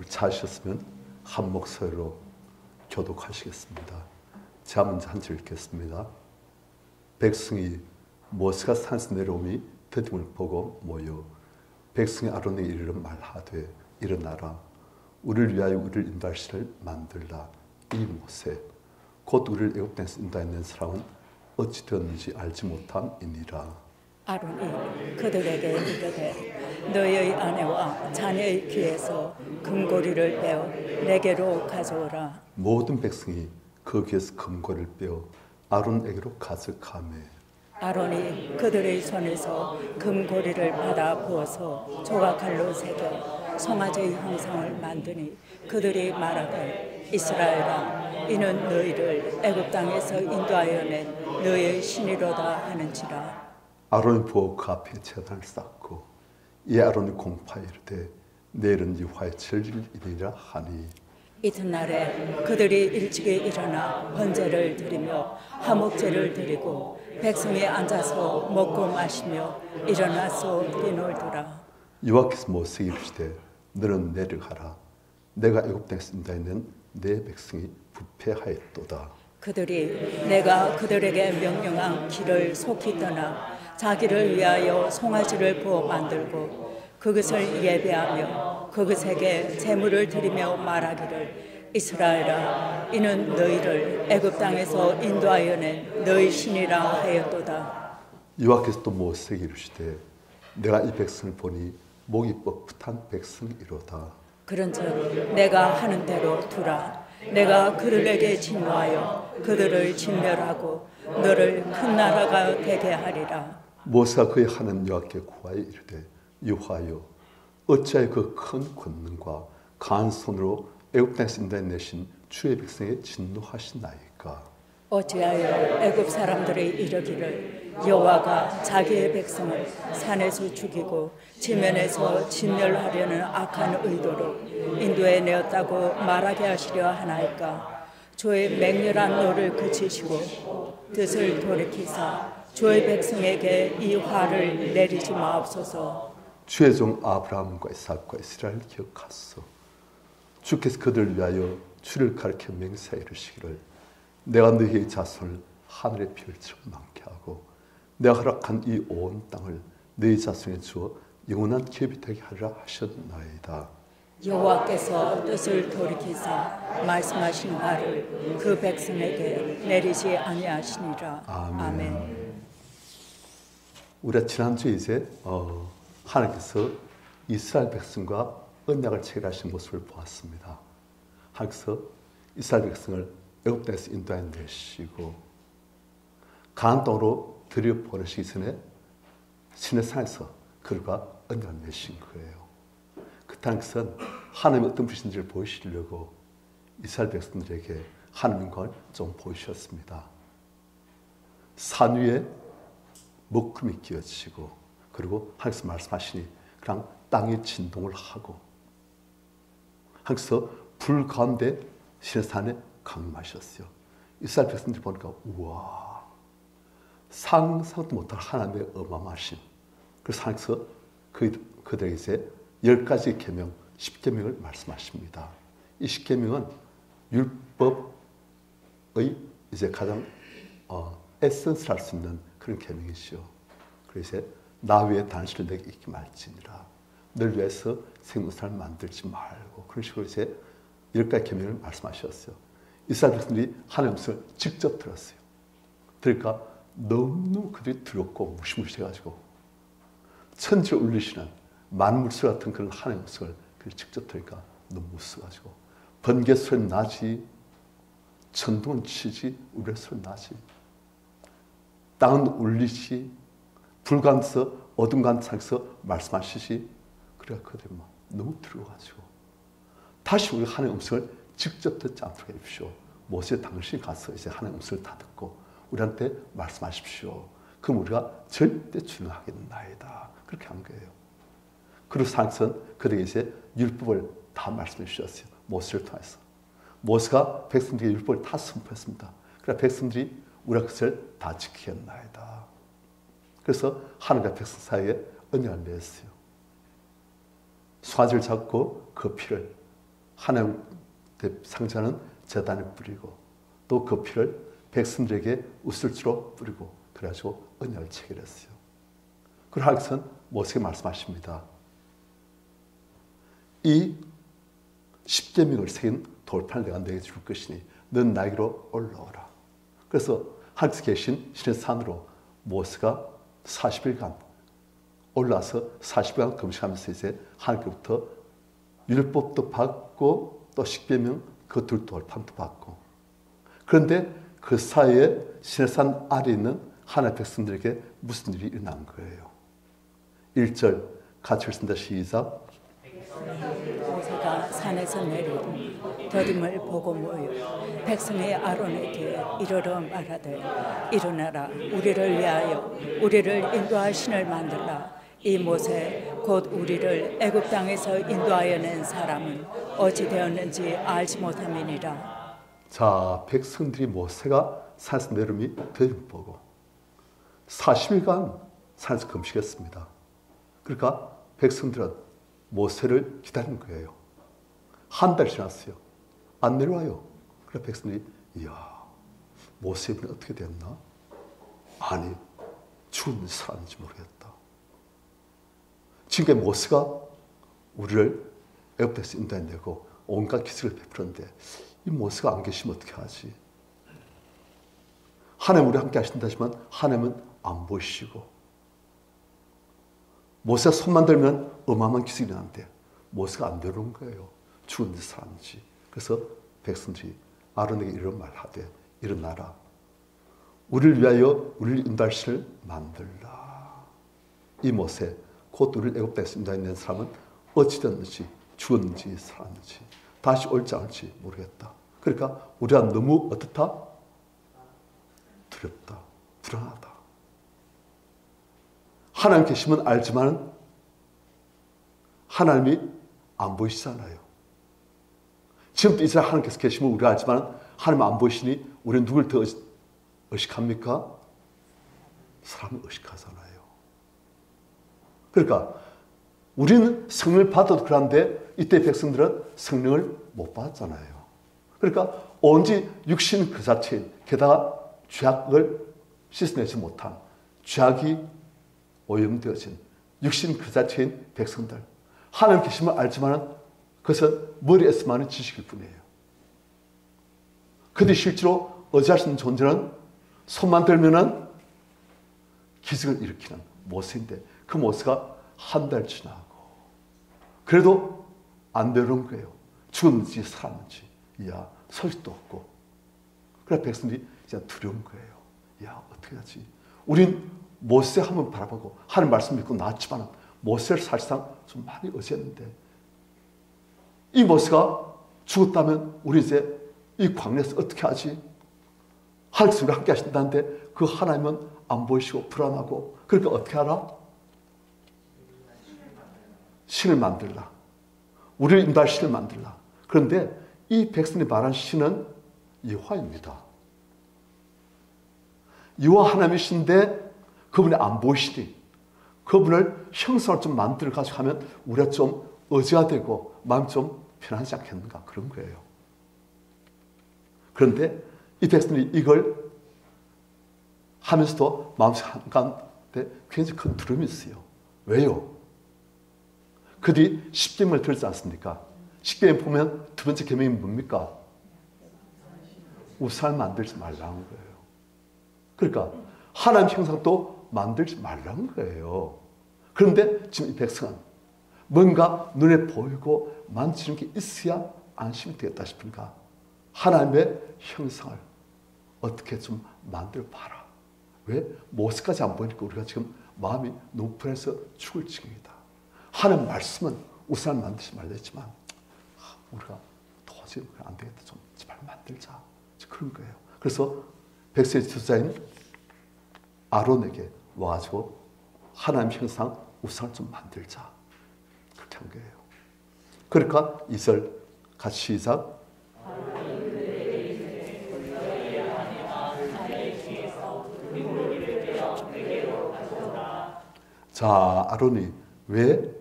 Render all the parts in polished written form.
찾으셨으면 한 목소리로 교독하시겠습니다. 제가 먼저 한 절 읽겠습니다. 백성이 모세가 산에서 내려오니 드림을 보고 모여 백성이 아론에게 이르러 말하되 일어나라 우리를 위하여 우리를 인도할 신을 만들라. 이 모세 곧 우리를 애굽 땅에서 인도하는 사람은 어찌 되었는지 알지 못함이니라. 아론이 그들에게 이르되 너희의 아내와 자녀의 귀에서 금고리를 빼어 내게로 가져오라. 모든 백성이 그 귀에서 금고리를 빼어 아론에게로 가져가매 아론이 그들의 손에서 금고리를 받아 부어서 조각칼로 새겨 송아지의 형상을 만드니 그들이 말하되 이스라엘아 이는 너희를 애굽 땅에서 인도하여 낸 너희의 신이로다 하는지라. 아론이 부어 그 앞에 제단을 쌓고 이 아론이 공파에 이르되 내일은 여호와의 절일이라 하니 이튿날에 그들이 일찍이 일어나 번제를 드리며 화목제를 드리고 백성이 앉아서 먹고 마시며 일어나서 뛰놀더라. 여호와께서 모세에게 이르시되 너는 내려가라 내가 애굽 땅에서 인도하는 내 백성이 부패하였도다. 그들이 내가 그들에게 명령한 길을 속히 떠나 자기를 위하여 송아지를 부어 만들고 그것을 예배하며 그것에게 제물을 드리며 말하기를 이스라엘아 이는 너희를 애굽 땅에서 인도하여 낸 너희 신이라 하였도다. 여호와께서 또 모세에게 이르시되 내가 이 백성을 보니 목이 뻣뻣한 백성이로다. 그런즉 내가 하는 대로 두라. 내가 그들에게 진노하여 그들을 진멸하고 너를 큰 나라가 되게 하리라. 모세가 그의 하는 여호와께 구하여 이르되 여호와여 어찌하여 그 큰 권능과 강한 손으로 애굽 땅에서 인도해 내신 주의 백성에 진노하시나이까. 어찌하여 애굽 사람들이 이르기를 여호와가 자기의 백성을 산에서 죽이고 지면에서 진멸하려는 악한 의도로 인도해 내었다고 말하게 하시려 하나이까. 주의 맹렬한 노를 그치시고 뜻을 돌이키사 주의 백성에게 이 화를 내리지 마옵소서. 주의 종 아브라함과 이삭과 이스라엘을 기억하소. 주께서 그들을 위하여 주를 가리켜 맹세하여 이르시기를 내가 너희의 자손을 하늘의 별처럼 많게 하고 내가 허락한 이 온 땅을 너희 자손에 주어 영원한 기업이 되게 하리라 하셨나이다. 여호와께서 뜻을 돌이키사 말씀하신 바를 그 백성에게 내리지 아니하시니라. 아멘. 우리가 지난주에 이제 하나님께서 이스라엘 백성과 언약을 체결하신 모습을 보았습니다. 하나님께서 이스라엘 백성을 애굽 땅에서 인도해 내시고 가나안 땅으로 들여보내시기 전에 시내산에서 그들과 언약을 맺으신 거예요. 그때 하나님께서는 하나님의 어떤 분이신지를 보이시려고 이스라엘 백성들에게 하나님의 영광을 좀 보이셨습니다. 산 위에 먹구름이 끼어지고 그리고 하나님께서 말씀하시니 그냥 땅이 진동을 하고 하나님께서 불 가운데 시내산에 강림하셨어요. 이스라엘 백성들이 보니까 우와 상상도 못할 하나님의 어마어마하심. 그래서 하나님께서 그들에게 이제 10가지 계명, 10계명을 말씀하십니다. 이 10계명은 율법의 이제 가장 에센스를 할 수 있는 그런 계명이시요. 그래서 나 위에 단실을 내게 있게 말지니라. 널 위해서 생명사를 만들지 말고 그런 식으로 이제 10가지 계명을 말씀하셨어요. 이스라엘 백성들이 하나님의 말씀을 직접 들었어요. 그러니까 너무 그들이 두렵고 무시무시해가지고 천지를 울리시는 만물소 같은 그런 하나님의 말씀을 직접 들으니까 너무 무서워가지고 번개 소리 나지 천둥은 치지 우레 소리 나지 땅은 울리지 불 가운데서 어둠 가운데서 말씀하시지 그래야 그들이 막 너무 두려워가지고 다시 우리 하나님의 음성을 직접 듣지 않도록 해주십시오. 모세 당신이 가서 이제 하나님의 음성을 다 듣고 우리한테 말씀하십시오. 그럼 우리가 절대 준행하겠나이다. 그렇게 한 거예요. 그리고 하나님께서는 그들에게 이제 율법을 다 말씀해 주셨어요. 모세를 통해서. 모세가 백성들에게 율법을 다 선포했습니다. 그래서 백성들이 우리가 그것을 다 지키겠나이다. 그래서 하나님과 백성 사이에 언약을 맺었어요. 송아지를 잡고 그 피를 하나님 상자는 제단에 뿌리고 또 그 피를 백성들에게 우슬주로 뿌리고 그래가지고 언약을 체결했어요. 그리고 하나님께서는 모세에게 말씀하십니다. 이 십계명을 새긴 돌판을 내가 너에게 줄 것이니 넌 나에게로 올라오라. 그래서 하나님께서 계신 신의 산으로 모세가 40일간 올라와서 40일간 금식하면서 이제 하나님께로부터 율법도 받고 또 십계명 그 둘 돌판도 받고, 그런데 그 사이에 시내산 아래 있는 하나님의 백성들에게 무슨 일이 일어난 거예요. 1절 같이 읽습니다. 시작. 모세가 산에서 내리고 더딤을 보고 모여 백성의 아론에게 이르러 말하되 일어나라 우리를 위하여 우리를 인도할 신을 만들라. 이 모세 곧 우리를 애굽 땅에서 인도하여 낸 사람은 어찌 되었는지 알지 못함이니라. 자, 백성들이 모세가 산에서 내림이 더딤을 보고 40일간 산에서 금식했습니다. 그러니까 백성들은 모세를 기다리는 거예요. 한 달 지났어요. 안 내려와요. 그래서 백성들이 이야, 모세 이번에 어떻게 됐나? 아니, 죽은 사람인지 모르겠다. 지금 모세가 우리를 애굽에서 인도해내고 온갖 기술을 베풀었는데 이 모세가 안 계시면 어떻게 하지? 하나님 우리 함께 하신다지만 하나님은 안 보이시고 모세가 손만 들면 어마어마한 기술이 나는데 모세가 안 되는 거예요. 죽은 사람인지. 그래서 백성들이 아론에게 이런 말 하되 일어나라. 우리를 위하여 우리를 인도할 신을 만들라. 이 모세 곧 우리를 애굽 땅에서 인도해낸 사람은 어찌 됐는지 죽었는지 살았는지 다시 올지 않을지 모르겠다. 그러니까 우리가 너무 어떻다? 두렵다. 불안하다. 하나님 계시면 알지만 하나님이 안 보이시잖아요. 지금도 이스라엘 하나님께서 계시면 우리가 알지만 하나님 안 보이시니 우리는 누굴 더 의식합니까? 사람을 의식하잖아요. 그러니까 우리는 성령을 받아도 그런데 이때 백성들은 성령을 못 받았잖아요. 그러니까 온지 육신 그 자체인, 게다가 죄악을 씻어내지 못한, 죄악이 오염되어진 육신 그 자체인 백성들. 하나님 계시면 알지만 그것은 머리에서만의 지식일 뿐이에요. 그들이 실제로 의지할 수 있는 존재는 손만 들면은 기적을 일으키는 모세인데 그 모세가 한 달 지나고 그래도 안 되는 거예요. 죽었는지 살았는지 이야 소식도 없고. 그래서 백성들이 이제 두려운 거예요. 야 어떻게 하지? 우린 모세 한번 바라보고 하나님 말씀 믿고 나왔지만 모세를 사실상 좀 많이 의지했는데 이 모세가 죽었다면 우리 이제 이 광야에서 어떻게 하지? 하나님께서 우리와 함께 하신다는데 그 하나님은 안 보이시고 불안하고 그러니까 어떻게 하라? 신을 만들라. 우리를 인도할 신을 만들라. 그런데 이 백성이 말한 신은 여호와입니다. 여호와 하나님이신데 그분이 안 보이시니 그분을 형상을 좀 만들어 가지고 하면 우리가 좀 의지가 되고 마음이 좀 편하지 않겠는가 그런 거예요. 그런데 이 백성들이 이걸 하면서도 마음속 한가운데 굉장히 큰 두려움이 있어요. 왜요? 그들이 십계명을 들지 않습니까? 십계명 보면 두 번째 계명이 뭡니까? 우상 만들지 말라는 거예요. 그러니까 하나님 형상도 만들지 말라는 거예요. 그런데 지금 이 백성은 뭔가 눈에 보이고 만지는 게 있어야 안심이 되겠다 싶으니까 하나님의 형상을 어떻게 좀 만들어 봐라. 왜? 모세까지 안 보이니까 우리가 지금 마음이 너무 불안해서 죽을 지경이다. 하나님 말씀은 우상을 만들지 말라 했지만 우리가 도저히 안 되겠다. 좀 제발 만들자. 그런 거예요. 그래서 백성의 지도자인 아론에게 와가지고 하나님 형상 우상을 좀 만들자. 그렇게 한 거예요. 그러니까 이절 같이 시작. 자, 아론이 왜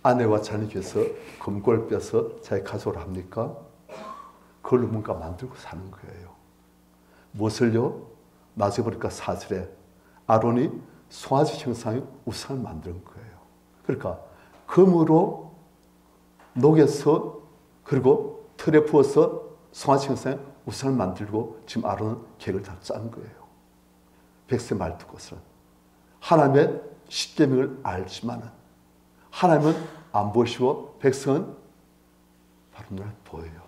아내와 자녀에게서 금고를 빼서 자기 가져오라 합니까? 그걸로 뭔가 만들고 사는 거예요. 무엇을요? 나중에 보니까 4절에 아론이 송아지 형상의 우상을 만드는 거예요. 그러니까 금으로 녹여서 그리고 틀에 부어서 송아지 형상의 우상을 만들고 지금 아론은 계획을 다 짠 거예요. 백성의 말 듣고서는 하나님의 십계명을 알지만은 하나님은 안 보시고 백성은 바로 눈에 보여요.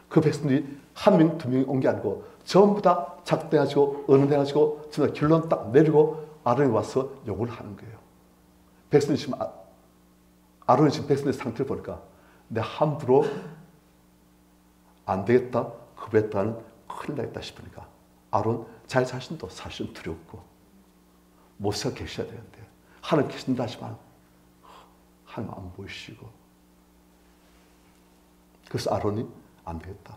그 백성들이 한 명, 두 명이 온 게 아니고 전부 다 작대가지고 언어해가지고 전부 다 결론 딱 내리고 아론이 와서 욕을 하는 거예요. 백성들이 지금 아론이 지금 백성들의 상태를 보니까 내 함부로 안 되겠다, 급했다는 큰일 나겠다 싶으니까 아론 자기 자신도 사실은 두렵고 모세가 계셔야 되는데 하나님 계신다 하지만 하나님 안 보이시고 그래서 아론이 안 되겠다.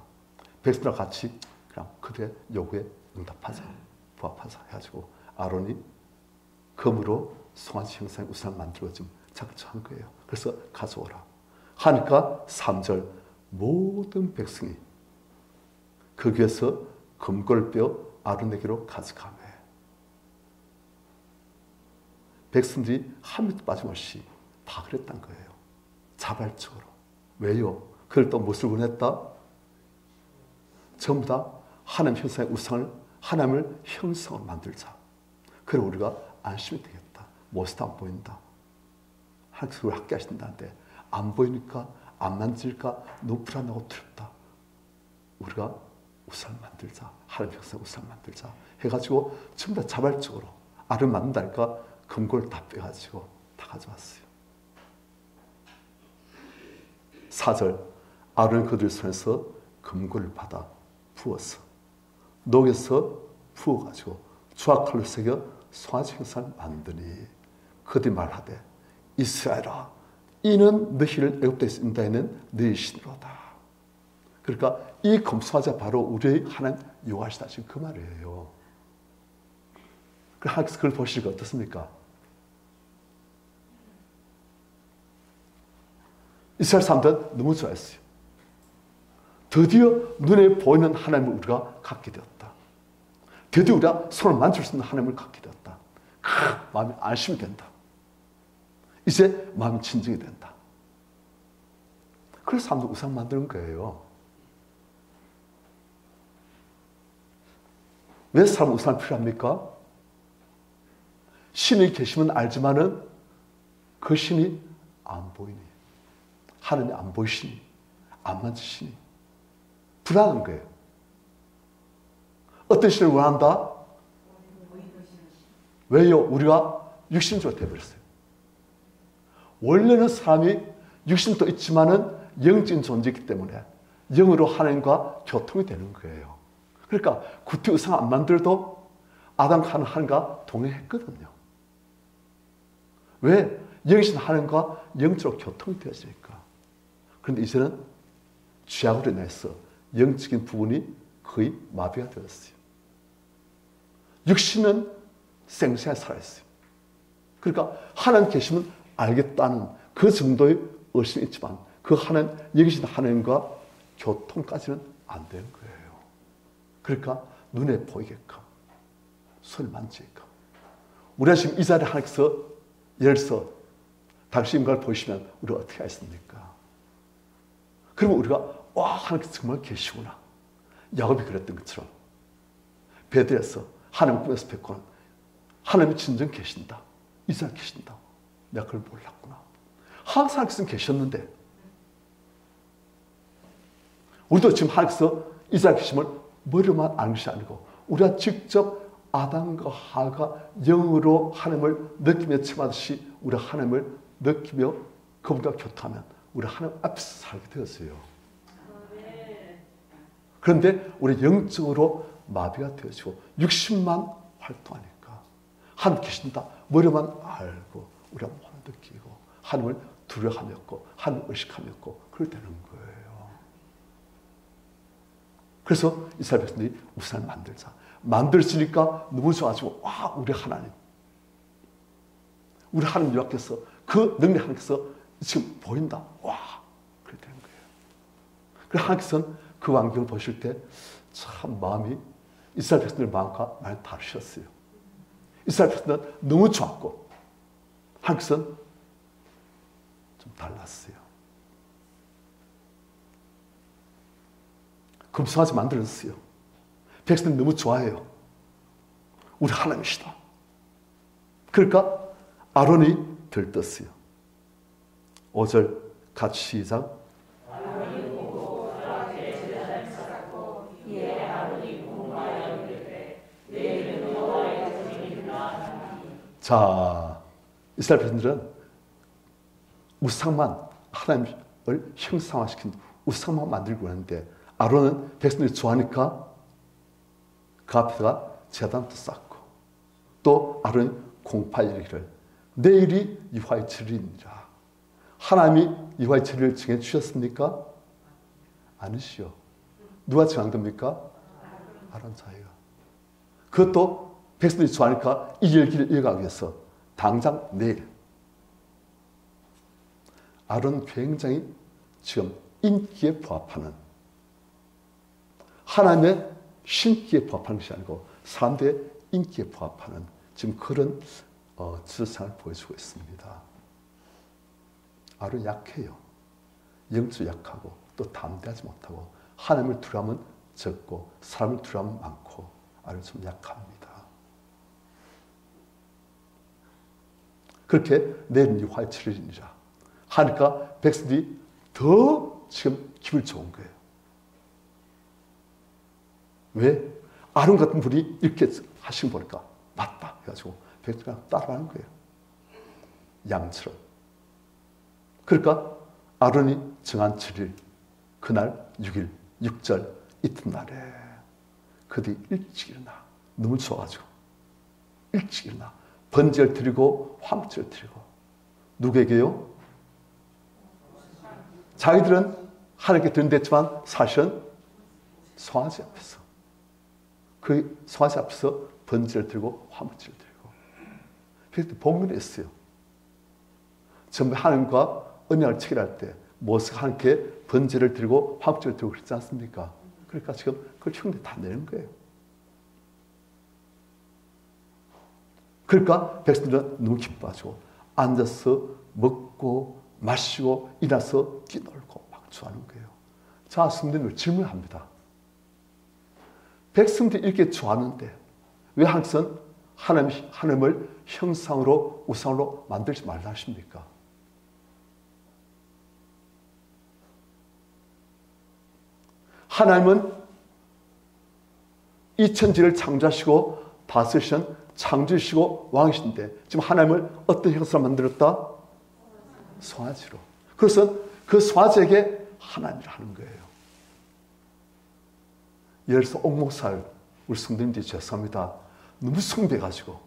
백성들과 같이 그냥 그들의 요구에 응답하자, 부합하자 해가지고 아론이 금으로 송아지 형상의 우상을 만들고 지금 작정한 거예요. 그래서 가져오라 하니까 3절 모든 백성이 거기에서 금고를 빼어 아론에게로 가져가매 백성들이 한 명도 빠짐없이 다 그랬단 거예요. 자발적으로. 왜요? 그걸 또 무엇을 원했다? 전부 다 하나님 형상의 우상을 하나님을 형상으로 만들자. 그래 우리가 안심이 되겠다. 모습도 안 보인다. 하나님께서 우리를 함께 하신다는데 안 보이니까 안 만질까 너무 불안하고 두렵다. 우리가 우상을 만들자. 하나님 형상의 우상을 만들자. 해가지고 전부 다 자발적으로 아를 만든다니까 금고를 다 빼가지고 다 가져왔어요. 4절 아론이 그들 손에서 금고를 받아 부어서 녹여서 부어가지고 주악칼로 새겨 송아지 형상을 만드니 그들이 말하되 이스라엘아 이는 너희를 애굽에서 인도하는 너희 신으로다. 그러니까 이 금송아지가 바로 우리의 하나님 여호와시다 지금 그 말이에요. 하나님께서 그걸 보시니까 어떻습니까? 이스라엘 사람들은 너무 좋아했어요. 드디어 눈에 보이는 하나님을 우리가 갖게 되었다. 드디어 우리가 손을 만질 수 있는 하나님을 갖게 되었다. 마음이 안심이 된다. 이제 마음이 진정이 된다. 그래서 사람들 우상 만드는 거예요. 왜 사람 우상이 필요합니까? 신이 계시면 알지만은 그 신이 안 보이니, 하나님이 안 보이시니, 안 만지시니 불안한 거예요. 어떤 신을 원한다? 왜요? 우리가 육신적으로 되어버렸어요. 원래는 사람이 육신도 있지만은 영적인 존재이기 때문에 영으로 하나님과 교통이 되는 거예요. 그러니까 구티 의상 안 만들도 아담과 하나님과 동행했거든요. 왜? 영신 하나님과 영적으로 교통이 되었으니까. 그런데 이제는 죄악으로 인해서 영적인 부분이 거의 마비가 되었어요. 육신은 생생하게 살아있어요. 그러니까 하나님 계시면 알겠다는 그 정도의 의심이 있지만 그 하나님, 영신 하나님과 교통까지는 안 되는 거예요. 그러니까 눈에 보이게끔, 손을 만지게끔. 우리가 지금 이 자리에 하나님께서 예를 들어서 당신 인간을 보시면 우리가 어떻게 하겠습니까? 그러면 우리가 와 하나님께서 정말 계시구나. 야곱이 그랬던 것처럼 베들에서 하나님 꿈에서 뵙고는 하나님이 진정 계신다. 이 자리에 계신다. 내가 그걸 몰랐구나. 항상 하나님께서는 계셨는데 우리도 지금 하나님께서 이 자리에 계심을 머리로만 아는 것이 아니고 우리가 직접 아담과 하와가 영으로 하나님을 느끼며 체험하듯이 우리가 하나님을 느끼며 그분과 교통하면 우리 하나님 앞에서 살게 되었어요. 그런데 우리 영적으로 마비가 되어지고 육신만 활동하니까 하나님 계신다. 머리만 알고 우리가 못 느끼고 하나님을 두려워하며 없고 하나님을 의식하며 없고 그럴 되는 거예요. 그래서 이스라엘 백성들이 우상을 만들자. 만들었으니까 너무 좋아지고 와 우리 하나님 여호와께서 그 능력 하나님께서 지금 보인다. 와, 그렇게 되는 거예요. 그래서 하나님께서는 그 광경을 보실 때 참 마음이 이스라엘 백성들 마음과 많이 다르셨어요. 이스라엘 백성들은 너무 좋았고 하나님께서는 좀 달랐어요. 금송아지 만들었어요. 백성들이 너무 좋아해요. 우리 하나님이시다. 그러니까 아론이 들떴어요. 5절 같이 시작. 자, 이스라엘 백성들은 우상만, 하나님을 형상화시킨 우상만 만들고 하는데 아론은 백성들이 좋아하니까 그 앞에다가 제단도 쌓고 또 아론이 공파이르기를 내일이 유화의 7일이니라. 하나님이 유화의 7일을 정해주셨습니까? 아니시오. 누가 정한 겁니까? 아론 자기가. 그것도 백성들이 좋아하니까 이 일기를 이어가기 위해서 당장 내일. 아론 굉장히 지금 인기에 부합하는 하나님의 신기에 부합하는 것이 아니고 사람들의 인기에 부합하는 지금 그런 지도상을 보여주고 있습니다. 아론 약해요. 영적으로 약하고 또 담대하지 못하고 하나님을 두려움은 적고 사람을 두려움은 많고 아론 좀 약합니다. 그렇게 내일은 유화의 7일이니라 하니까 백성들이 더 지금 기분 좋은 거예요. 왜? 아론 같은 분이 이렇게 하신 거 보니까 맞다 해가지고 백성들이 따라하는 거예요. 양처럼. 그러니까 아론이 정한 7일 그날 6일 6절 이튿날에 그들이 일찍 일어나 너무 좋아가지고 일찍 일어나 번제를 드리고 화목제를 드리고 누구에게요? 자기들은 하나님께 드린댔지만 사실은 송아지 앞에서 그 송아지 앞에서 번제를 드리고 화목제를 드리고 그래서 복문을 했어요. 전부 하나님과 언약을 체결할 때 모세가 하나님께 번제를 드리고 화목제를 드리고 그랬지 않습니까? 그러니까 지금 그걸 흉내 다 내는 거예요. 그러니까 백성들은 너무 기뻐하죠. 앉아서 먹고 마시고 일어나서 뛰놀고 막 좋아하는 거예요. 자, 성도님들 질문합니다. 백성들이 이렇게 좋아하는데 왜 항상 하나님을 형상으로 우상으로 만들지 말라 하십니까? 하나님은 이 천지를 창조하시고 다스리신 창조이시고 왕이신데 지금 하나님을 어떤 형상으로 만들었다? 송아지로. 그래서 그 송아지에게 하나님을 하는 거예요. 예를 들어서 옥목살 우리 성도님들이 죄송합니다. 너무 숭배해가지고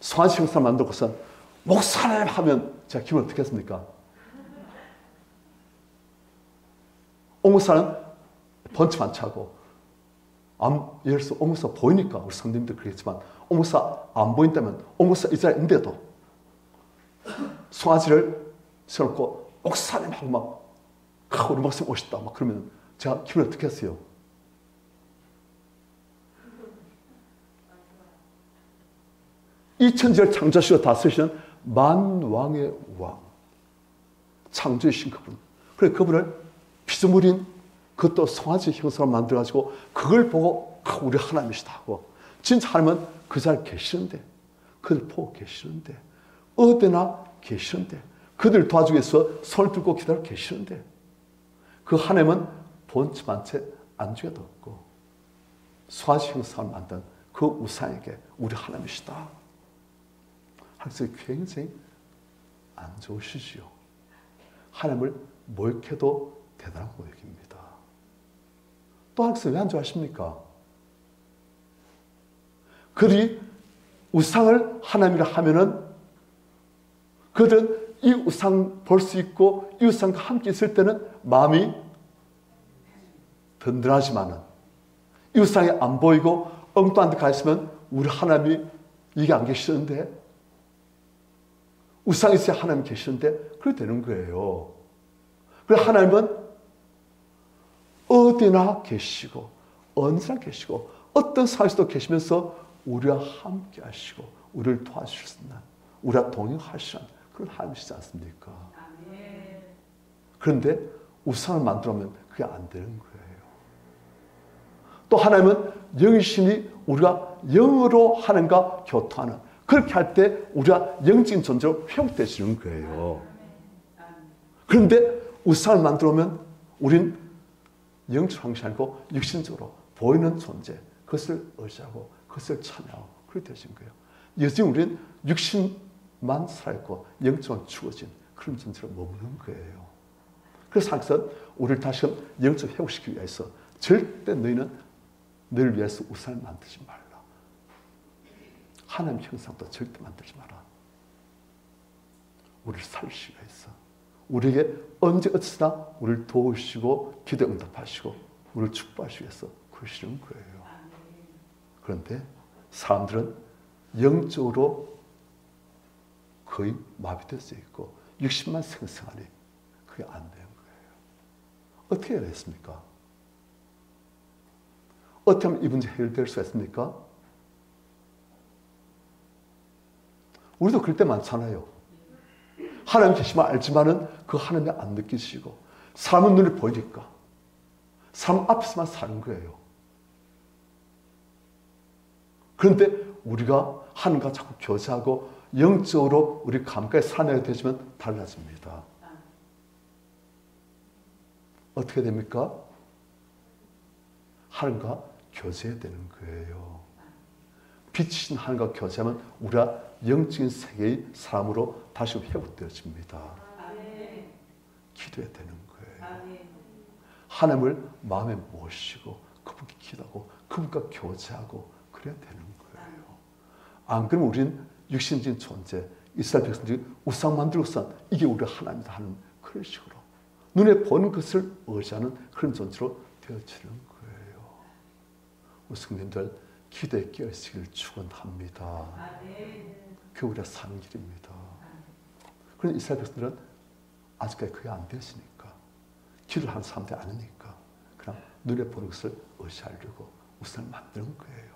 송아지 형상을 만들고선 목사님 하면 제가 기분 어떻게 했습니까? 옥목살은 번치 안 차고 예를 들어서 옥목사 보이니까 우리 성도님들 그러겠지만 옥목사 안 보인다면 옥목사 이스라엘인데도 송아지를 세워놓고 목사님 하고 막 우리 목사님 오셨다 막 그러면 제가 기분 어떻게 했어요? 이 천지를 창조하시고 다스리시는 만왕의 왕 창조이신 그분 그래 그분을 피조물인 그것도 송아지 형상을 만들어가지고 그걸 보고 우리 하나님이시다 하고 진짜 하나님은 그 자리에 계시는데 그들 보고 계시는데 어디나 계시는데 그들 도와주기 위해서 손을 들고 기다리고 계시는데 그 하나님은 본체 만체 안주에도 없고 송아지 형상을 만든 그 우상에게 우리 하나님이시다. 하나님이 굉장히 안 좋으시지요. 하나님을 모욕해도 대단한 모욕입니다. 또 하나님께서 왜 안 좋아하십니까? 그들이 우상을 하나님이라 하면은 그들은 이 우상 볼 수 있고 이 우상과 함께 있을 때는 마음이 든든하지만은 이 우상이 안 보이고 엉뚱한 데 가 있으면 우리 하나님이 이게 안 계시는데 우상이 있어야 하나님 계시는데 그렇게 되는 거예요. 그래서 하나님은 어디나 계시고 언제나 계시고 어떤 상황에서도 계시면서 우리와 함께 하시고 우리를 도와주실 수 있는, 우리와 동행하시는 그런 하나님이시지 않습니까? 그런데 우상을 만들어면 그게 안 되는 거예요. 또 하나님은 영이시니 우리가 영으로 하나님과 교통하는, 그렇게 할 때 우리가 영적인 존재로 회복되시는 거예요. 그런데 우상을 만들어면 우린 영적으로 하는 것이 아니고 육신적으로 보이는 존재, 그것을 의지하고 그것을 찬양하고 그렇게 되신 거예요. 여전히 우리는 육신만 살아있고 영적으로 죽어진 그런 존재로 머무는 거예요. 그래서 항상 우리를 다시금 영적으로 회복시키기 위해서 절대 너희를 위해서 우상을 만들지 말라. 하나님 형상도 절대 만들지 마라. 우리를 살리시기 위해서, 우리에게 언제 어찌나 우리를 도우시고 기도에 응답하시고 우리를 축복하시기 위해서 그러시는 거예요. 그런데 사람들은 영적으로 거의 마비되어 있고 육신만 생생하니 그게 안 되는 거예요. 어떻게 해야 했습니까? 어떻게 하면 이 문제 해결될 수 있습니까? 우리도 그럴 때 많잖아요. 하나님 계시면 알지만은 그 하나님이 안 느끼시고 사람은 눈에 보이니까 사람 앞에서만 사는 거예요. 그런데 우리가 하나님과 자꾸 교제하고 영적으로 우리 감각에 살아내게 되시면 달라집니다. 어떻게 됩니까? 하나님과 교제해야 되는 거예요. 빛이신 하나님과 교제하면 우리가 영적인 세계의 사람으로 다시 회복되어집니다. 기도해야 되는 거예요. 하나님을 마음에 모시고 그분께 기도하고 그분과 교제하고 그래야 되는 거예요. 안 그러면 우리는 육신적인 존재, 이스라엘 백성들이 우상 만들고선 이게 우리 하나님이다 하는 그런 식으로 눈에 보는 것을 의지하는 그런 존재로 되어지는 거예요. 우리 성도님들 기도에 깨어있기를 축원합니다. 그게 우리가 사는 길입니다. 그런데 이스라엘 백성들은 아직까지 그게 안 되었으니까, 기도를 하는 사람들이 아니니까 그냥 눈에 보는 것을 의지하려고 우상을 만드는 거예요.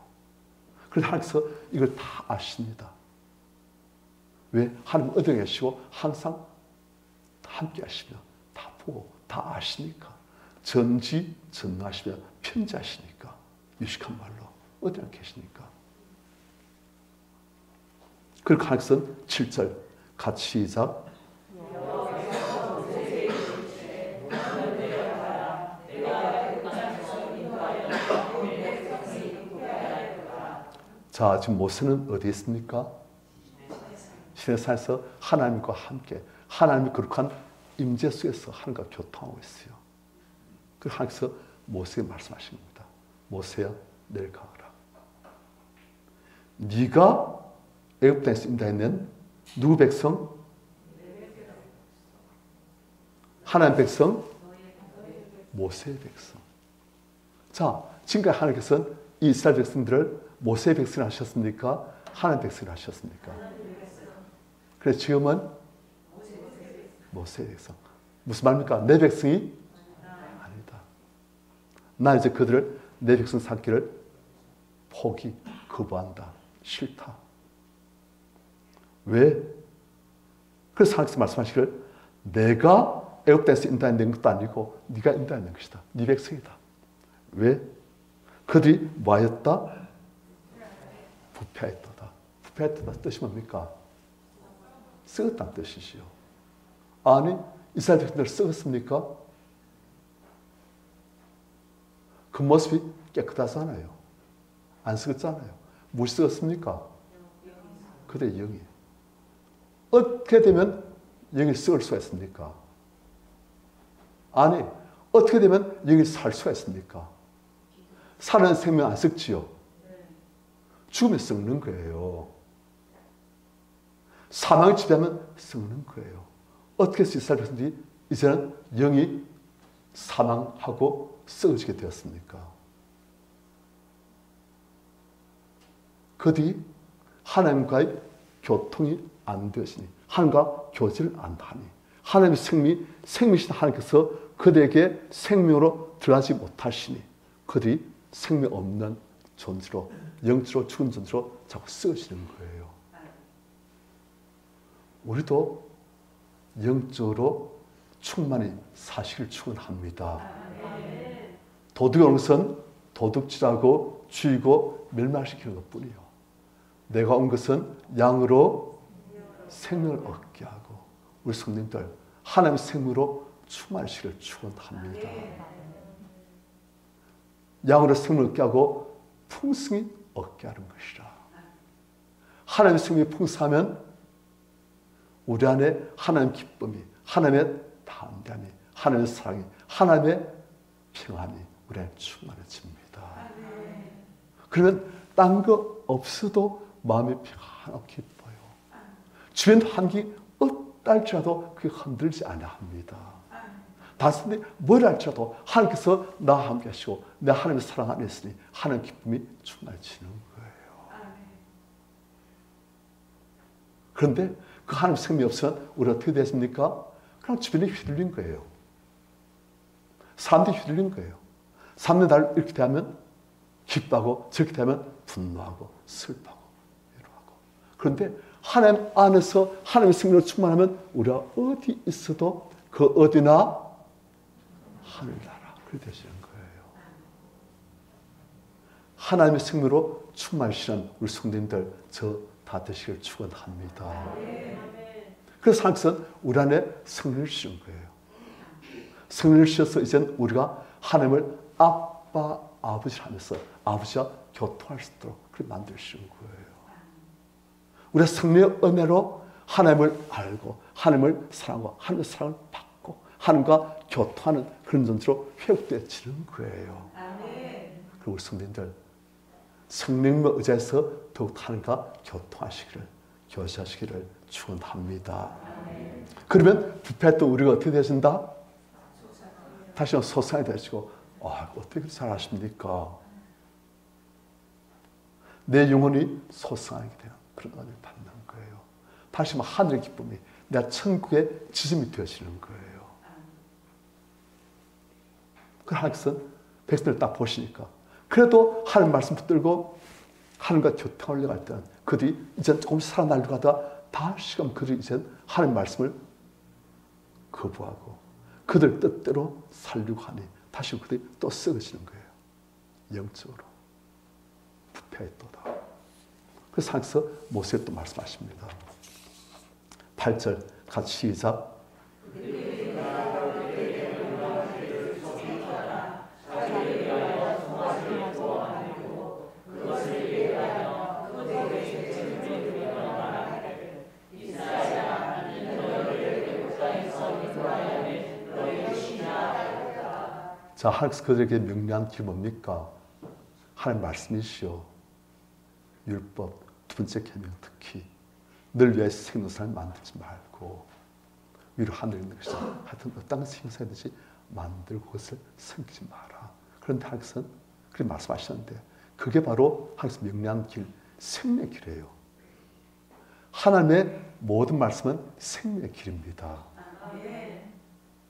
그래서 하나님께서 이걸 다 아십니다. 왜? 하나님 어디에 계시고 항상 함께 하시며 다 보고 다 아시니까, 전지전능하시며 편지하시니까, 유식한 말로 어디나 계시니까. 그리고 하나님께서는 7절 같이 시작. 자, 지금 모세는 어디에 있습니까? 시내산에서 하나님과 함께, 하나님이 거룩한 임재 속에서 하나님과 교통하고 있어요. 그 하나님께서 모세에게 말씀하신 겁니다. 모세야, 내일 가거라. 네가 애굽 땅에서 인도했는 누구 백성? 하나님 백성? 모세의 백성. 자, 지금까지 하나님께서는 이 이스라엘 백성들을 모세의 백성을 하셨습니까? 하나님 백성을 하셨습니까? 그래서 지금은 모세의 백성. 무슨 말입니까? 내 백성이 아니다. 나 이제 그들을 내 백성 삼기를 거부한다. 싫다. 왜? 그래서 하나님께서 말씀하시기를 내가 애굽 땅에서 인도하는 것도 아니고 네가 인도하는 것이다. 네 백성이다. 왜? 그들이 뭐하였다? 부패하였다. 부패하였다 뜻이 뭡니까? 썩었다는 뜻이지요. 아니, 이스라엘 백성들 썩었습니까? 그 모습이 깨끗하잖아요. 안 썩었잖아요. 무엇이 썩었습니까? 그들의 영이. 어떻게 되면 영이 썩을 수가 있습니까? 아니, 어떻게 되면 영이 살 수가 있습니까? 사는 생명 안 썩지요? 죽으면 썩는 거예요. 사망이 지배하면 썩는 거예요. 어떻게 해서 이스라엘 백성들이 이제는 영이 사망하고 썩어지게 되었습니까? 그들이 하나님과의 교통이 안 되었으니, 하나님과 교제를 안 하니 하나님의 생명이신 하나님께서 그들에게 생명으로 들어가지 못하시니 그들이 생명 없는 존재로 영적으로 죽은 존재로 자꾸 쓰여지는 거예요. 우리도 영적으로 충만히 사실을 축원합니다. 도둑의 온 것은 도둑질하고 죽이고 멸망시키는 것뿐이요. 내가 온 것은 양으로 생명을 얻게 하고 우리 성도님들 하나님의 생명으로 충만하시기를 축원합니다. 양으로 생명을 얻게 하고 풍성히 얻게 하는 것이라. 하나님의 생명이 풍성하면 우리 안에 하나님의 기쁨이, 하나님의 담대함이, 하나님의 사랑이, 하나님의 평안이 우리 안에 충만해집니다. 그러면 딴 거 없어도 마음이 평안하고 기뻐요. 주변 환경이 어떨지라도 그게 흔들지 않아 합니다. 단순히 뭘 할지라도 하나님께서 나와 함께 하시고 내 하나님의 사랑 안에 있으니 하나님의 기쁨이 충만해지는 거예요. 그런데 그 하나님의 생명이 없으면 우리가 어떻게 됐습니까? 그냥 주변에 휘둘린 거예요. 사람들이 휘둘린 거예요. 사람들이 나를 이렇게 대하면 기뻐하고 저렇게 대하면 분노하고 슬퍼하고 위로하고. 그런데 하나님 안에서 하나님의 생명으로 충만하면 우리가 어디 있어도 그 어디나 하늘나라 그렇게 되시는 거예요. 하나님의 생명으로 충만하시는 우리 성도님들 저 다 되시길 축원합니다. 그래서 하나님께서는 우리 안에 성령을 주신 거예요. 성령을 주셔서 이제는 우리가 하나님을 아빠, 아버지를 하면서 아버지와 교통할 수 있도록 그렇게 만드시는 거예요. 우리가 성령의 은혜로 하나님을 알고 하나님을 사랑하고 하나님의 사랑을 받고 하나님과 교통하는 그런 존재로 회복되어지는 거예요. 그리고 우리 성도님들 성령님을 의지해서 더욱 하나님과 교통하시기를 교제하시기를 축원합니다. 그러면 부패했던 우리가 어떻게 되신다? 다시 한번 소상이 되시고 어떻게 잘하십니까? 내 영혼이 소상하게 되는 그런 은혜를 받는 거예요. 다시 한번 하늘의 기쁨이 내 천국의 지점이 되어지는 거예요. 그 하나님께서 백성들을 딱 보시니까 그래도 하나님 말씀 붙들고 하나님과 교통하려고 할 때는 그들이 이제 조금씩 살아나려고 하다가 다시금 그들이 이제 하나님 말씀을 거부하고 그들 뜻대로 살려고 하니 다시 그들이 또 썩어지는 거예요. 영적으로 부패했도다. 그래서 하나님께서 모세에 또 말씀하십니다. 8절 같이 시작. 자, 하나님께서 그들에게 명령한 게 뭡니까? 하나님 말씀이시오. 율법, 두 번째 계명 특히 늘 위해서 생명산을 만들지 말고 위로 하늘에 있는 것이 하여튼 어떤 것을 형성하듯이 만들고 그것을 섬기지 마라. 그런데 하나님께서는 그렇게 말씀하시는데 그게 바로 하나님께서 명령한 길, 생명의 길이에요. 하나님의 모든 말씀은 생명의 길입니다.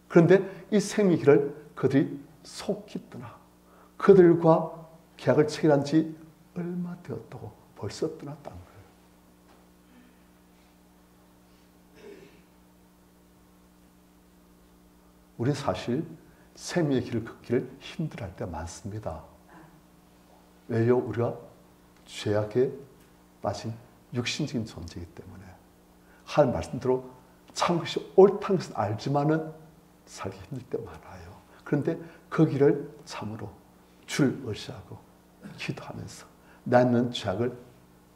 그런데 이 생명의 길을 그들이 속히 떠나 그들과 계약을 체결한 지 얼마 되었다고 벌써 떠났다는 거예요. 우리 사실 생명의 길을 걷기를 힘들어할 때 많습니다. 왜요? 우리가 죄악에 빠진 육신적인 존재이기 때문에 하나님 말씀대로 참 것이 옳다는 것은 알지만은 살기 힘들 때 많아요. 그런데 그 길을 참으로 주를 의지하고 기도하면서 나는 죄악을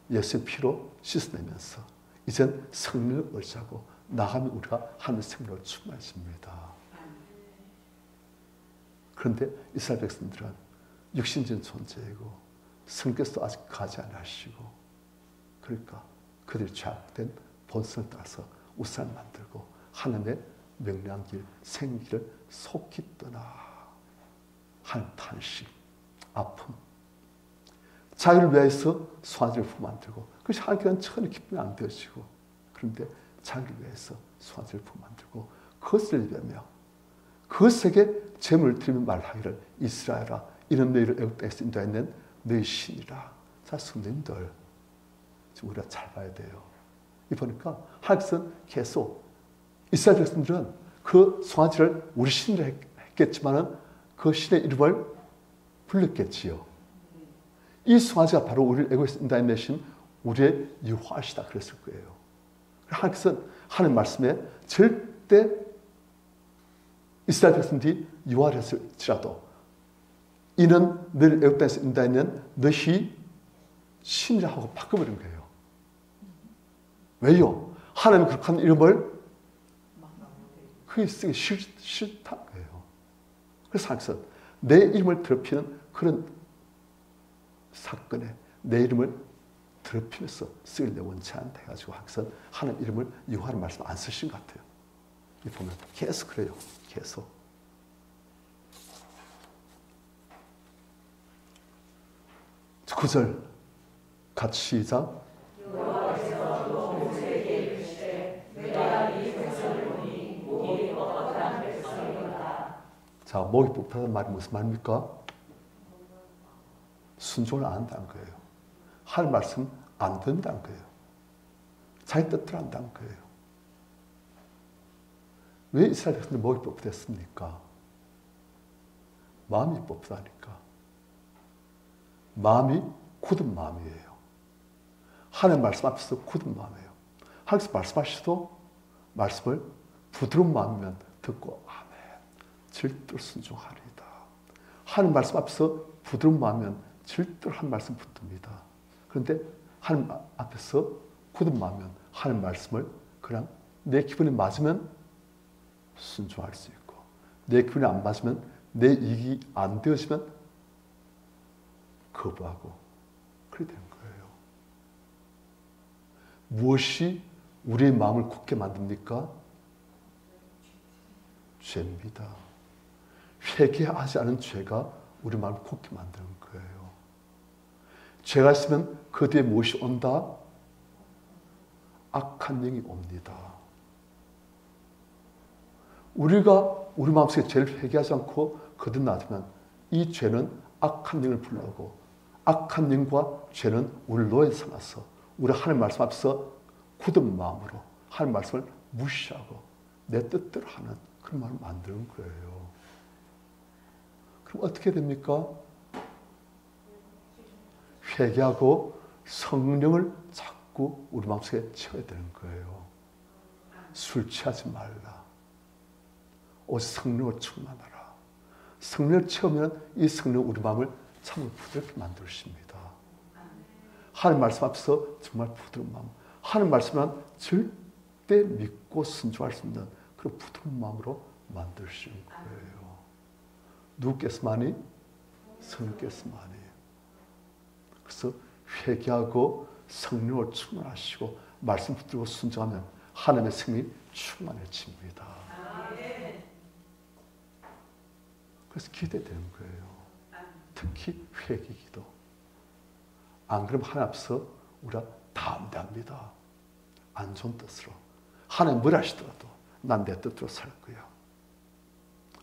예수의 피로 씻어내면서 이젠 성령을 의지하고 나가면 우리가 하나님의 생명으로 충만해집니다. 그런데 이스라엘 백성들은 육신적인 존재이고 성께서 아직 가지 않으시고 그러니까 그들이 죄악된 본성을 따라서 우상을 만들고 하나님의 명령한 길, 생길을 속히 떠나 하나님 탄식, 아픔 자기를 위해서 소환을 만들고 그것이 하나님께는 전혀 기쁨이 안 되어지고 그런데 자기를 위해서 송아지를 만들고 그것을 예배하며 그것에게 제물을 드리며 말하기를 이스라엘아 이는 너희를 애굽 땅에서 인도하였는 너희 신이라. 자, 성도님들 지금 우리가 잘 봐야 돼요. 이 보니까 하나님께서는 계속 이스라엘 백성들은 그 송아지를 우리 신이라 했겠지만은 그 신의 이름을 불렀겠지요. 이 송아지가 바로 우리를 애굽에서 인도해내신 우리의 여호와시다 그랬을 거예요. 하나님께서는 하나님 말씀에 절대 이스라엘 백성들이 여호와를 했을지라도 이는 너를 애굽 땅에서 인도하였는 너희 신이라 하고 바꿔버린 거예요. 왜요? 하나님 그렇게 하는 이름을 그게 쓰기 싫다는 거예요. 그래서 하나님께서 내 이름을 더럽히는 그런 사건에 내 이름을 더럽히면서 쓰길 원치 않다 해가지고 하나님께서 하나님 이름을 여호와라는 말씀 안 쓰신 것 같아요. 이 보면 계속 그래요. 계속. 구절 같이 시작. 자, 목이 뽑혔다는 말이 무슨 말입니까? 순종을 안 한다는 거예요. 할 말씀 안 된다는 거예요. 자기 뜻대로 한다는 거예요. 왜 이스라엘 백성들 목이 뽑혔습니까? 마음이 뽑혔다니까. 마음이 굳은 마음이에요. 하나님 말씀 앞에서 굳은 마음이에요. 하나님께서 말씀하셔도 말씀을 부드러운 마음이면 듣고 아멘. 절대로 순종하리이다. 하나님 말씀 앞에서 부드러운 마음이면 절대로 한 말씀 붙듭니다. 그런데 하나님 앞에서 굳은 마음이면 하나님 말씀을 그냥 내 기분에 맞으면 순종할 수 있고 내 기분에 안 맞으면 내 이익이 안 되어지면 거부하고 그렇게 되는 거예요. 무엇이 우리의 마음을 굳게 만듭니까? 죄입니다. 회개하지 않은 죄가 우리 마음을 굳게 만드는 거예요. 죄가 있으면 그 뒤에 무엇이 온다? 악한 영이 옵니다. 우리가 우리 마음속에 죄를 회개하지 않고 거듭나면 이 죄는 악한 영을 불러오고 악한 영과 죄는 우리를 노예 삼아서 우리 하나님 말씀 앞에서 굳은 마음으로 하나님 말씀을 무시하고 내 뜻대로 하는 그런 마음을 만드는 거예요. 그럼 어떻게 됩니까? 회개하고 성령을 자꾸 우리 마음속에 채워야 되는 거예요. 술 취하지 말라. 오직 성령을 충만하라. 성령을 채우면 이 성령 우리 마음을 참으로 부드럽게 만드십니다. 하나님 말씀 앞에서 정말 부드러운 마음. 하나님 말씀은 절대 믿고 순종할 수 있는 그런 부드러운 마음으로 만드시는 거예요. 누구께서만이? 성령께서만이. 그래서 회개하고 성령을 충만하시고 말씀 붙들고 순종하면 하나님의 성령이 충만해집니다. 그래서 기대되는 거예요. 특히 회개기도. 안 그러면 하나님 앞에서 우리가 담대합니다. 안 좋은 뜻으로. 하나님 뭘 하시더라도 난 내 뜻대로 살 거야.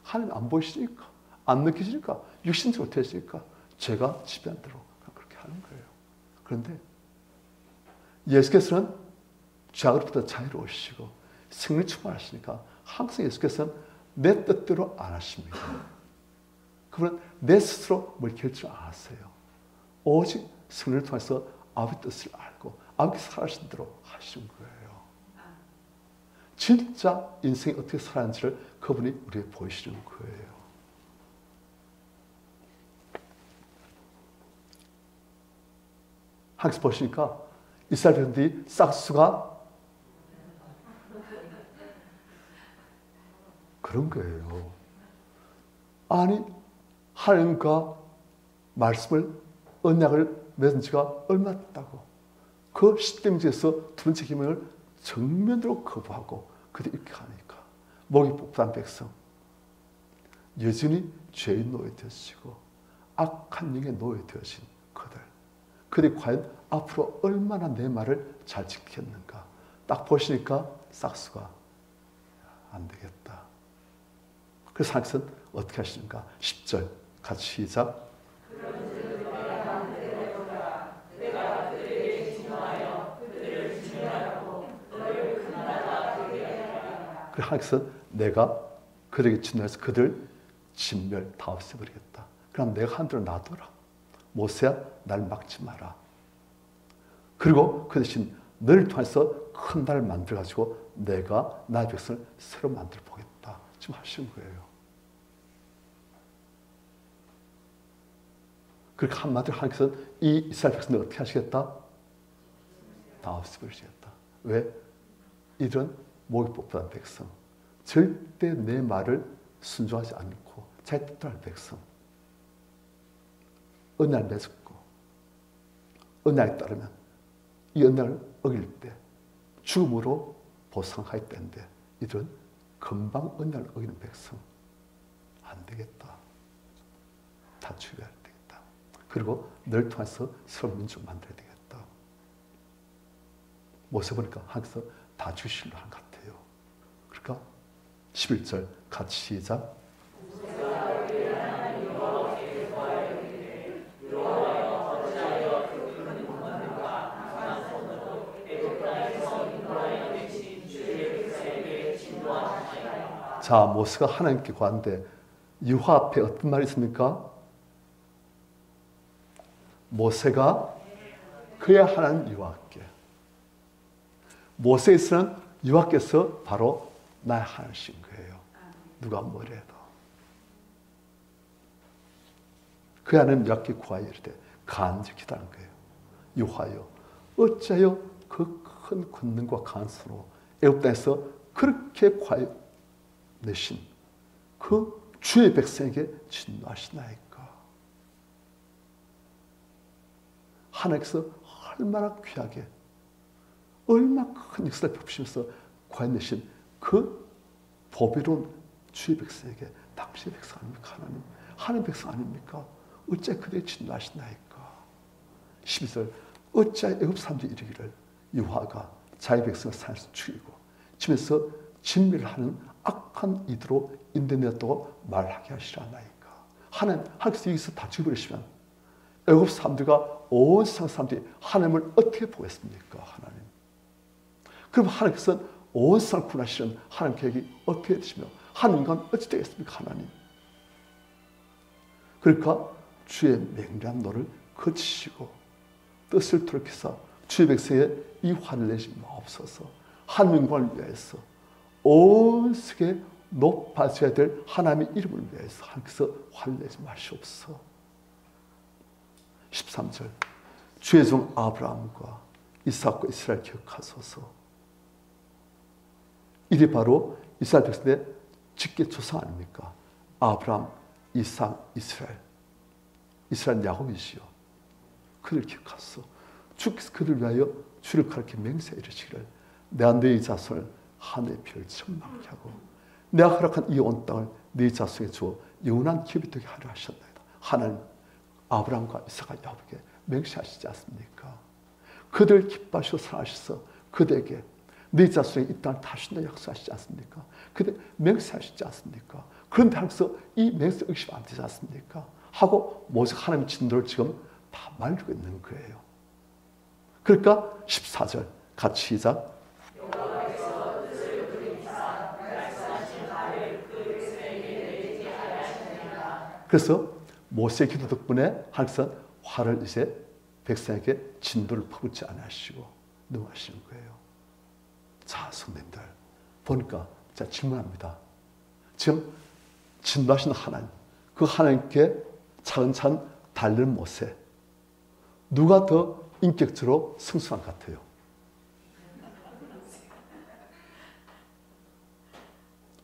하나님 안 보이시니까, 안 느끼시니까, 육신적으로 되시니까 제가 지배한 대로 그렇게 하는 거예요. 그런데 예수께서는 죄악으로부터 자유로우시고 성령 충만하시니까 항상 예수께서는 내 뜻대로 안 하십니다. 그분은 내 스스로 뭘 결정 안 하세요. 오직 성령을 통해서 아버지 뜻을 알고 아버지께서 살아신 대로 하시는 거예요. 진짜 인생이 어떻게 살아가는지를 그분이 우리에게 보이시는 거예요. 하나님께서 보시니까 이스라엘 백성들이 싹수가 그런 거예요. 아니 하나님과 말씀을 언약을 맺은 지가 얼마 됐다고 그 시대문제에서 두 번째 계명을 정면으로 거부하고 그들 이렇게 하니까 목이 뽑힌 백성 여전히 죄의 노예 되시고 악한 영의 노예 되어진 그들이 과연 앞으로 얼마나 내 말을 잘 지켰는가 딱 보시니까 싹수가 안 되겠다. 그래서 하나님께서는 어떻게 하시는가? 10절 같이 시작. 그래서 하나님께서는 내가 그들에게 진노해서 그들 진멸 다 없애버리겠다. 그럼 내가 한 대로 놔둬라. 모세야 날 막지 마라. 그리고 그 대신 너를 통해서 큰 나라를 만들어가지고 내가 나의 백성을 새로 만들어 보겠다. 지금 하시는 거예요. 그렇게 한마디로 하나님께서는 이 이스라엘 백성들 어떻게 하시겠다? 다 없애버리시겠다. 왜? 이런 목이 뽑힌 백성, 절대 내 말을 순종하지 않고 자기 뜻대로 하는 백성, 언약을 맺었고 언약에 따르면 이 언약을 어길 때 죽음으로 보상할 때인데 이런 금방 언약을 어기는 백성 안 되겠다. 다 죽여야 되겠다. 그리고 널 통해서 새로운 민족을 만들어야 되겠다. 모세 보니까 하나님께서 다 주시려 한 것 같아요. 그러니까 11절 같이 시작. 자, 모세가 하나님께 구하는데 여호와 앞에 어떤 말이 있습니까? 모세가 그의 하나님 여호와께. 모세에서는 여호와께서 바로 나의 하나님이신 거예요. 누가 뭐래도. 그 하나님 여호와께 구하여 이르되 간절히 기도하는 거예요. 여호와여, 어찌하여 그 큰 권능과 강한 손으로 애굽 땅에서 그렇게 구하여 내신 그 주의 백성에게 진노하시나이까. 하나님께서 얼마나 귀하게 얼마나 큰 역사를 베푸시면서 구해내신 그 보배로운 주의 백성에게 당신의 백성 아닙니까? 하나님 백성 아닙니까? 어찌 그들에게 진노하시나이까. 12절 어찌 애굽 사람들이 이르기를 여호와가 자기 백성을 산에서 죽이고 집에서 진멸하는 악한 이들로 인도되었다고 말하게 하시라나이까. 하나님께서 여기서 다 죽여버리시면 애굽 사람들과 온 세상 사람들이 하나님을 어떻게 보겠습니까? 하나님. 그럼 하나님께서는 온 세상을 구원하시는 하나님 계획이 어떻게 되시며 하나님과 어찌 되겠습니까? 하나님. 그러니까 주의 맹렬한 노를 거치시고 뜻을 돌이켜서 주의 백성의 이 화를 내지 마옵소서. 하나님을 위해서 온 세계에 높아져야 될 하나님의 이름을 위해서 하나님께서 화를 내지 마시옵소서. 13절 주의 종 아브라함과 이삭과 이스라엘 기억하소서. 이게 바로 이스라엘 백성의 직계 조상 아닙니까? 아브라함, 이삭, 이스라엘. 이스라엘 야곱이시요. 그들 기억하소서. 주께서 그들 위하여 주를 가르쳐 맹세하여 이르시기를 내가 너희 자손을 하늘의 별처럼 많게 하고 내가 허락한 이 온 땅을 너희 자손에게 주어 영원한 기업이 되게 하려 하셨나이다. 하나님 아브라함과 이삭과 야곱에게 맹세하시지 않습니까? 그들 기뻐하시고 사랑하셔서 그들에게 너희 자손에게 이 땅을 다신다 약속하시지 않습니까? 그들 맹세하시지 않습니까? 그런데 하나님께서 이 맹세 의심 안 되지 않습니까? 하고 모세가 하나님의 진도를 지금 다 말리고 있는 거예요. 그러니까 14절 같이 시작. 그래서 모세의 기도 덕분에 하나님께서 화를 이제 백성에게 진도를 퍼붓지 않으시고 넘어가시는 거예요. 자, 성도님들 보니까 제가 질문합니다. 지금 진노하시는 하나님, 그 하나님께 차근차근 달리는 모세, 누가 더 인격적으로 성숙한 것 같아요?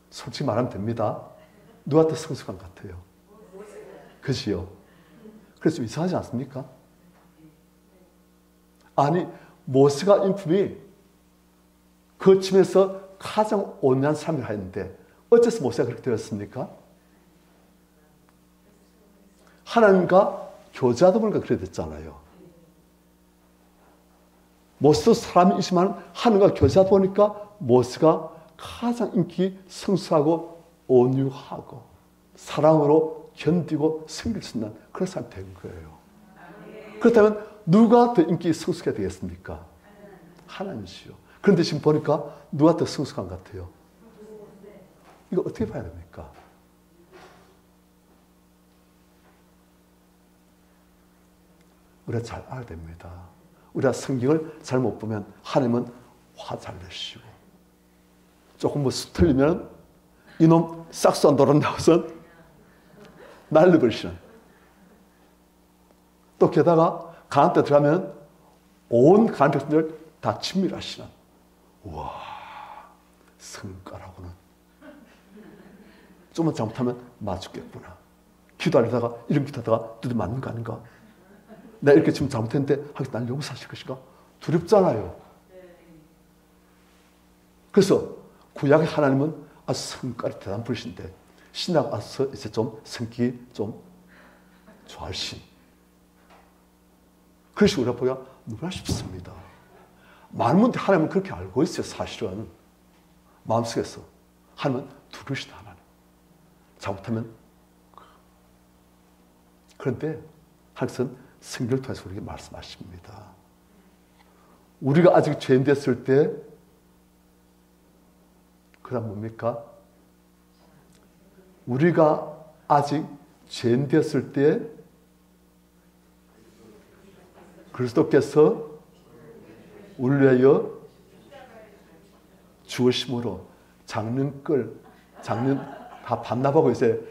솔직히 말하면 됩니다. 누가 더 성숙한 것 같아요? 그지요? 그래서 좀 이상하지 않습니까? 아니, 모세가 인품이 거치면서 가장 온유한 삶을 하였는데 어째서 모세가 그렇게 되었습니까? 하나님과 교제하다 보니까 그렇게 됐잖아요. 모세도 사람이지만 하나님과 교제하다 보니까 모세가 가장 인기 성숙하고 온유하고 사랑으로 견디고 섬길 수 있는 그런 사람이 된 거예요. 그렇다면 누가 더 인기 성숙해야 되겠습니까? 하나님이시요. 그런데 지금 보니까 누가 더 성숙한 것 같아요? 이거 어떻게 봐야 됩니까? 우리가 잘 알아야 됩니다. 우리가 성경을 잘못 보면 하나님은 화 잘 내시고 조금 뭐 틀리면 이놈 싹수 안 돌았나고서 날려버리시는, 또 게다가 가나안 때 들어가면 온 가나안 백성들 다 친밀하시는, 우와 성가라고는 좀만 잘못하면 맞죽겠구나. 기도하다가 이런 기도하다가 두드 맞는 거 아닌가? 내가 이렇게 지금 잘못했는데 하긴 날 용서하실 것인가? 두렵잖아요. 그래서 구약의 하나님은 아주 성깔이 대단한 분이신데 신약 와서 이제 좀 성격이 좀 좋아하신. 그래서 우리가 보기가 너무나 쉽습니다. 많은 분들이 하나님은 그렇게 알고 있어요. 사실은 마음속에서 하나님은 두려우시다. 하나님 잘못하면. 그런데 하나님은 성경을 통해서 우리에게 말씀하십니다. 우리가 아직 죄인 됐을 때 그 다음 뭡니까? 우리가 아직 죄인 됐을 때 그리스도께서 우리를 위하여 죽으심으로 장는 다 반납하고 이제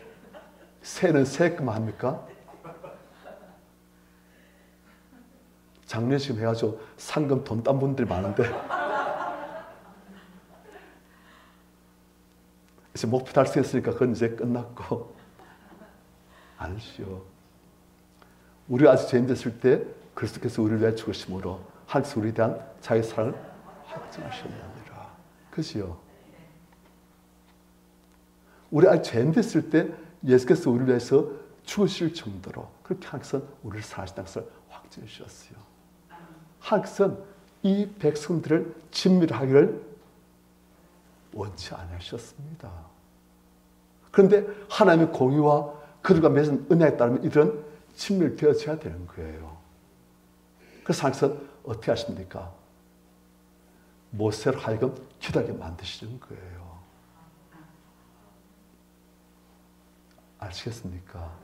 새는 새끔 합니까? 장례 지금 해가지고 상금 돈 딴 분들이 많은데 이제 목표 달성했으니까 그건 이제 끝났고 아니시오. 우리가 아직 죄인 됐을 때 그리스도께서 우리를 위해 죽으심으로 하나님께서 우리에 대한 자기 사랑을 확증하셨느니라. 그지요? 우리 아직 죄인 됐을 때 예수께서 우리를 위해서 죽으실 정도로 그렇게 하나님께서 우리를 사랑하신다는 것을 확증해 주셨어요. 하나님께서는 이 백성들을 친밀하기를 원치 않으셨습니다. 그런데 하나님의 공의와 그들과 맺은 은혜에 따르면 이들은 친밀되어져야 되는 거예요. 그래서 하나님께서 어떻게 하십니까? 모세로 하여금 기도하게 만드시는 거예요. 아시겠습니까?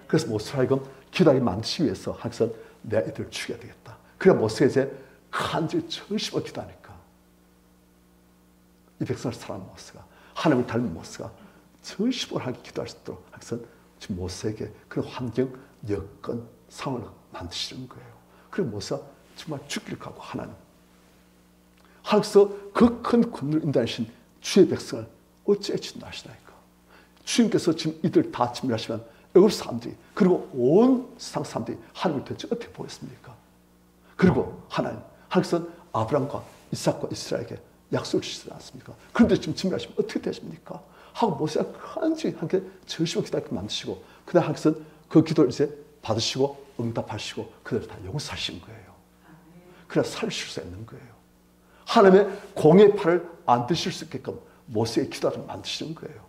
그래서 모세로 하여금 기도하게 만드시기 위해서 하나님께서 내가 이들을 죽여야 되겠다. 그래야 모세가 이제 간절히 전심으로 기도하니까 이 백성을 사랑하는 모세가, 하나님을 닮은 모세가 전심으로 하게 기도할 수 있도록 하나님께서 지금 모세에게 그런 환경, 여건, 상황을 만드시는 거예요. 그리고 모세가 정말 죽기를 각오 하나님께서 그 큰 군을 인도하신 주의 백성을 어찌 해친다 하시나이까. 주님께서 지금 이들 다 침략하시면 애굽 사람들이 그리고 온 세상 사람들이 하나님을 대체 어떻게 보겠습니까? 그리고 하나님께서 아브라함과 이삭과 이스라엘에게 약속을 주시지 않습니까? 그런데 지금 침략하시면 어떻게 되십니까? 하고 모세가 간절히 함께 절심을 기다리게 만드시고 그다음 하나님께서 그 기도를 이제 받으시고 응답하시고 그들을 다 용서하신 거예요. 그래야 살실 수 있는 거예요. 하나님의 공의 팔을 안 드실 수 있게끔 모세의 기도를 만드시는 거예요.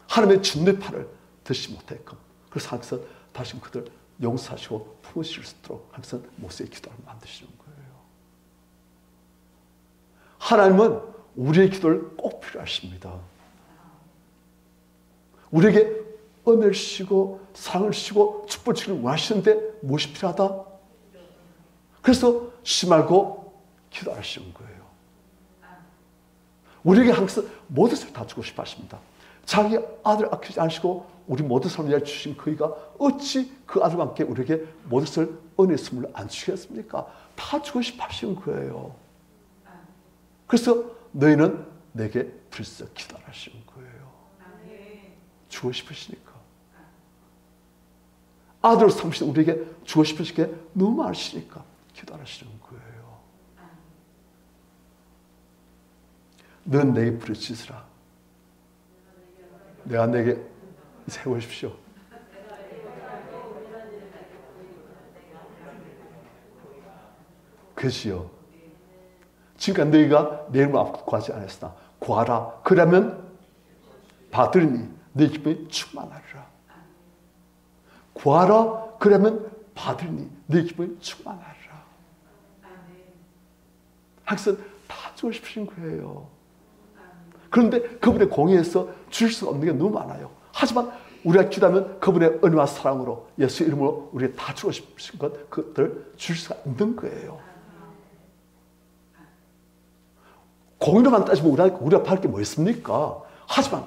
하나님의 진노의 팔을 드시지 못했게끔. 그래서 하나님께서 다시 그들 용서하시고 품으실 수 있도록 하나님께서 모세의 기도를 만드시는 거예요. 하나님은 우리의 기도를 꼭 필요하십니다. 우리에게 은혜를 주시고 사랑을 주시고 축복을 주기를 원하시는데 무엇이 필요하다? 그래서 쉬지 말고 기도하시는 거예요. 우리에게 항상 모든 것을 다 주고 싶어 하십니다. 자기 아들을 아끼지 않으시고 우리 모든 사람을 위하여 주신 그이가 어찌 그 아들과 함께 우리에게 모든 것을 은혜의 선물을 안 주시겠습니까? 다 주고 싶어 하시는 거예요. 그래서 너희는 내게 불쌍히 기도하시는 거예요. 주고 싶으시니까. 아들을 삼으신 우리에게 주고 싶으시게 너무 많으시니까 기도하시는 거예요. 넌 내게 부르짖으라. 내가 내게 세우십시오. 그지요. 지금까지 너희가 내 이름을 아무것도 구하지 않았으나 구하라. 그러면 받으리니 내 기쁨이 충만하리라. 구하라. 그러면 받으리니 내 기쁨이 충만하리라. 하나님께서 다 주고 싶으신 거예요. 그런데 그분의 공의에서 줄 수 없는 게 너무 많아요. 하지만 우리가 기도하면 그분의 은혜와 사랑으로 예수 이름으로 우리가 다 주고 싶으신 것, 그것들을 줄 수가 있는 거예요. 공의로만 따지면 우리가 받을 게 뭐 있습니까? 하지만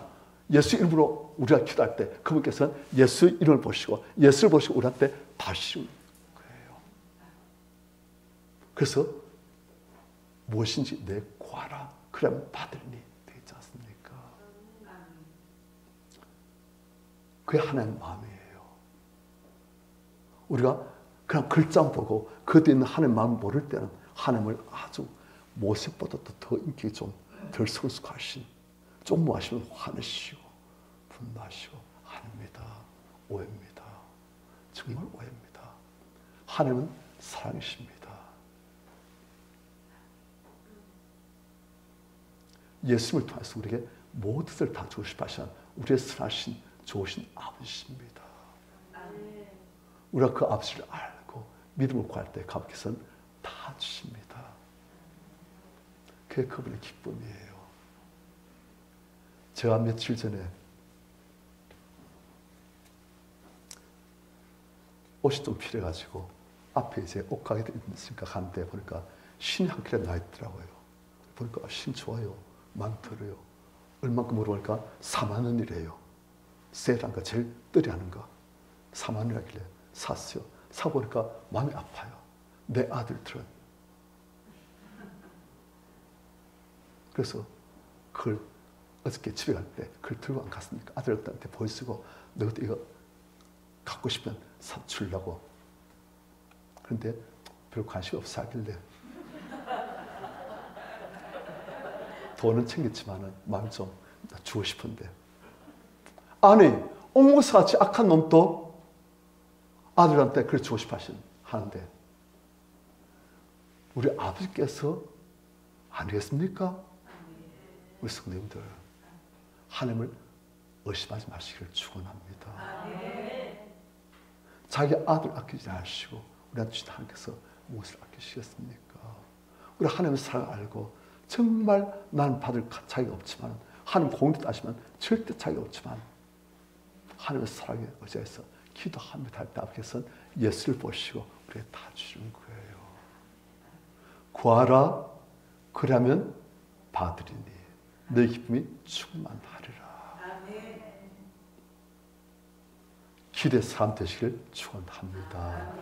예수 이름으로 우리가 기도할 때 그분께서는 예수 이름을 보시고 예수를 보시고 우리한테 다 주시는 거예요. 그래서 무엇인지 내 구하라. 그러면 받으리니 되지 않습니까? 그게 하나님의 마음이에요. 우리가 그냥 글자만 보고 그 뒤에 있는 하나님의 마음을 모를 때는 하나님을 아주 모세보다도 더 인격이 좀 덜 성숙하신, 좀 뭐하시면 화내시고 분노하시고 아닙니다. 오해입니다. 정말 오해입니다. 하나님은 사랑이십니다. 예수님을 통해서 우리에게 모든 것을 다 주고 싶어 하시는 우리의 선하신 좋으신 아버지십니다. 우리가 그 아버지를 알고 믿음을 구할 때 아버지께서는 다 주십니다. 그게 그분의 기쁨이에요. 제가 며칠 전에 옷이 좀 필요해가지고 앞에 이제 옷가게도 있으니까 가는데 보니까 신이 한 켤레 나 있더라고요. 보니까 신 좋아요. 마음에 들어요. 얼마큼 물어보니까 4만 원이래요. 세일한 거, 제일 떨이 하는 거. 4만 원이라길래 샀어요. 사보니까 마음이 아파요. 내 아들들은. 그래서 그걸 어저께 집에 갈 때 그걸 들고 안 갔으니까 아들한테 보여주고 너희도 이거 갖고 싶으면 사주려고. 그런데 별 관심이 없어 하길래 돈은 챙겼지만 마음이 좀 주고 싶은데. 아니, 옹무사같이 악한 놈도 아들한테 그걸 주고 싶어 하는데 우리 아버지께서 아니겠습니까? 우리 성도님들 하나님을 의심하지 마시기를 축원합니다. 자기 아들 아끼지 않으시고 우리한테 주신 하나님께서 무엇을 아끼시겠습니까? 우리 하나님의 사랑을 알고 정말 나는 받을 차이가 없지만 하나님 공도 따지면 절대 차이가 없지만 하나님의 사랑에 의지해서 기도합니다 할 때 아버지께서는 예수를 보시고 우리에게 다 주시는 거예요. 구하라. 그러면 받으리니 내 기쁨이 충만하리라. 기대의 사람 되시길 축원합니다.